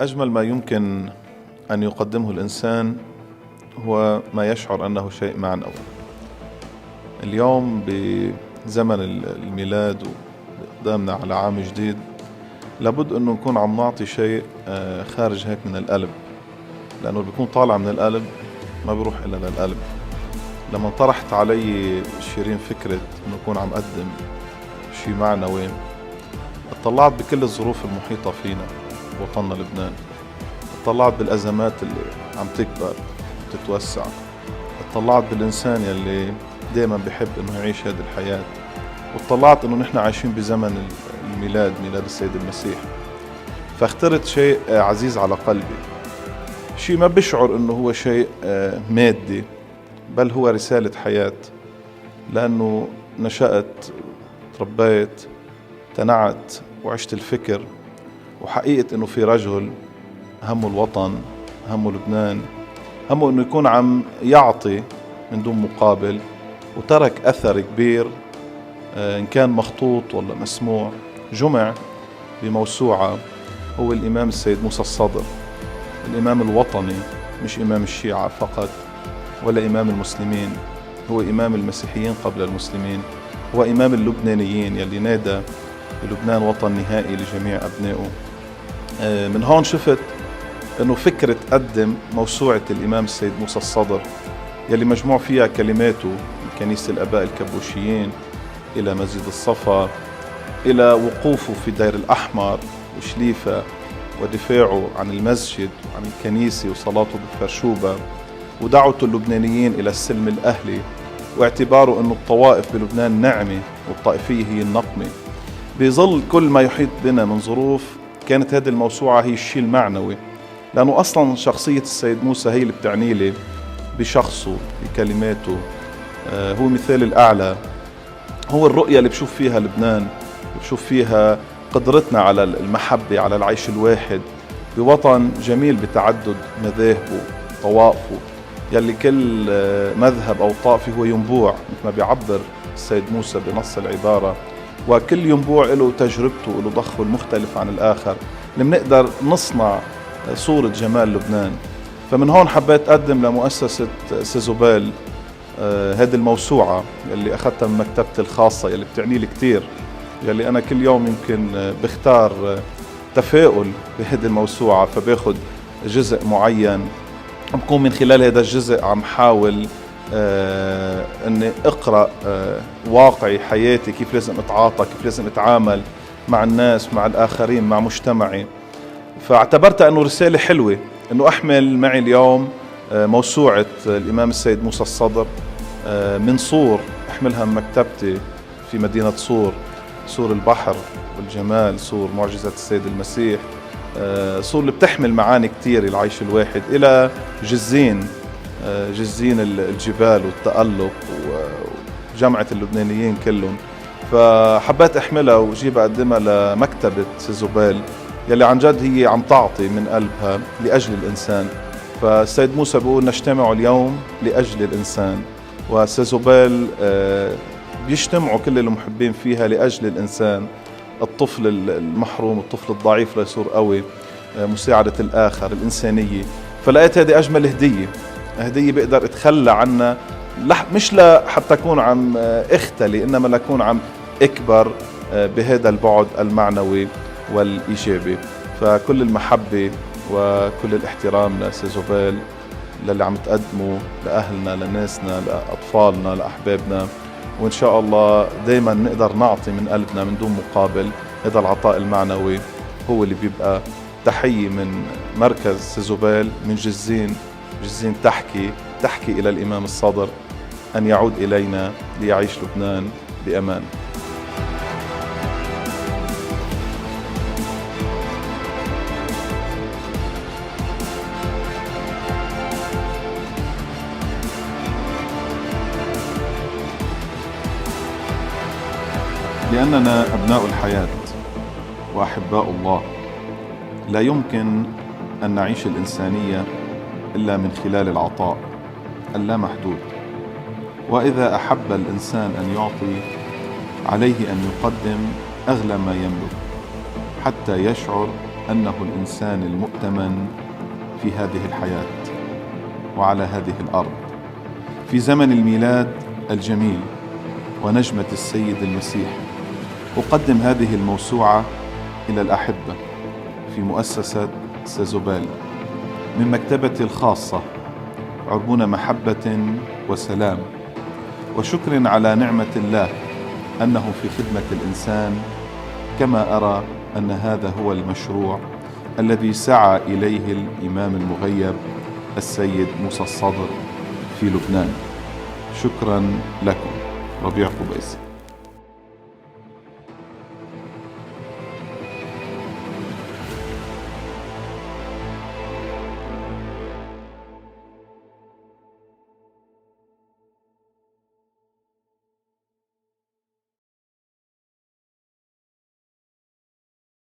أجمل ما يمكن أن يقدمه الإنسان هو ما يشعر أنه شيء معنوي. اليوم بزمن الميلاد وقدامنا على عام جديد، لابد أنه نكون عم نعطي شيء خارج هيك من القلب، لأنه بيكون طالع من القلب ما بيروح إلا للقلب. لما طرحت علي شيرين فكرة أنه أكون عم أقدم شيء معنوي، اطلعت بكل الظروف المحيطة فينا وطننا لبنان، اطلعت بالأزمات اللي عم تكبر وتتوسع، اطلعت بالإنسان يلي دايما بيحب انه يعيش هذه الحياة، واطلعت انه نحن عايشين بزمن ميلاد السيد المسيح. فاخترت شيء عزيز على قلبي، شيء ما بشعر انه هو شيء مادي، بل هو رسالة حياة، لأنه نشأت، تربيت، تنعت وعشت الفكر وحقيقة انه في رجل همه الوطن، همه لبنان، همه انه يكون عم يعطي من دون مقابل، وترك اثر كبير ان كان مخطوط ولا مسموع، جمع بموسوعة. هو الامام السيد موسى الصدر، الامام الوطني، مش امام الشيعة فقط ولا امام المسلمين، هو امام المسيحيين قبل المسلمين، هو امام اللبنانيين يلي نادى بلبنان وطن نهائي لجميع ابنائه. من هون شفت انه فكرة تقدم موسوعة الامام السيد موسى الصدر يلي مجموع فيها كلماته من كنيسة الاباء الكبوشيين الى مسجد الصفا، الى وقوفه في دير الاحمر وشليفة، ودفاعه عن المسجد وعن الكنيسة وصلاته بالفرشوبة، ودعوته اللبنانيين الى السلم الاهلي، واعتباره انه الطوائف بلبنان نعمة والطائفية هي النقمة. بظل كل ما يحيط بنا من ظروف، كانت هذه الموسوعة هي الشيء المعنوي، لأنه أصلا شخصية السيد موسى هي اللي بتعني لي بشخصه، بكلماته. هو مثال الأعلى، هو الرؤية اللي بشوف فيها لبنان، بشوف فيها قدرتنا على المحبة، على العيش الواحد بوطن جميل بتعدد مذاهبه، طوائفه، يلي كل مذهب أو طائفة هو ينبوع مثل ما بيعبر السيد موسى بنص العبارة، وكل ينبوع له تجربته وله ضخه المختلف عن الآخر، اللي بنقدر نصنع صورة جمال لبنان. فمن هون حبيت أقدم لمؤسسة سيزوبيل هذه الموسوعة اللي أخذتها من مكتبتي الخاصة، يلي بتعني لي كتير، يلي أنا كل يوم يمكن بختار تفاؤل بهذه الموسوعة، فباخد جزء معين، بكون من خلال هذا الجزء عم حاول أني أقرأ واقعي حياتي، كيف لازم أتعاطى، كيف لازم أتعامل مع الناس، مع الآخرين، مع مجتمعي. فاعتبرتها أنه رسالة حلوة أنه أحمل معي اليوم موسوعة الإمام السيد موسى الصدر من صور، أحملها من مكتبتي في مدينة صور، صور البحر والجمال، صور معجزة السيد المسيح، صور اللي بتحمل معاني كتير العيش الواحد، إلى جزين الجبال والتألق وجمعة اللبنانيين كلهم. فحبيت أحملها وجيب أقدمها لمكتبة سيزوبيل يلي عن جد هي عم تعطي من قلبها لأجل الإنسان. فالسيد موسى بيقول نجتمع اليوم لأجل الإنسان، وسيزوبيل بيجتمعوا كل المحبين فيها لأجل الإنسان، الطفل المحروم، الطفل الضعيف ليصير قوي، مساعدة الآخر، الإنسانية. فلقيت هذه أجمل هدية بقدر أتخلى عنها، مش لحتى أكون عم أختلي، إنما لأكون عم أكبر بهذا البعد المعنوي والإيجابي. فكل المحبة وكل الاحترام لسيزوبيل، للي عم تقدموا لأهلنا، لناسنا، لأطفالنا، لأحبابنا، وإن شاء الله دايما نقدر نعطي من قلبنا من دون مقابل. هذا العطاء المعنوي هو اللي بيبقى تحية من مركز سيزوبيل، من جزين تحكي إلى الإمام الصدر أن يعود إلينا ليعيش لبنان بأمان. لأننا أبناء الحياة وأحباء الله، لا يمكن أن نعيش الإنسانية إلا من خلال العطاء اللامحدود. وإذا أحب الإنسان أن يعطي، عليه أن يقدم أغلى ما يملك، حتى يشعر أنه الإنسان المؤتمن في هذه الحياة وعلى هذه الأرض في زمن الميلاد الجميل ونجمة السيد المسيح. أقدم هذه الموسوعة إلى الأحبة في مؤسسة سازوبال من مكتبتي الخاصة، عربون محبة وسلام وشكر على نعمة الله أنه في خدمة الإنسان، كما أرى أن هذا هو المشروع الذي سعى إليه الإمام المغيب السيد موسى الصدر في لبنان. شكرا لكم. ربيع قبيس.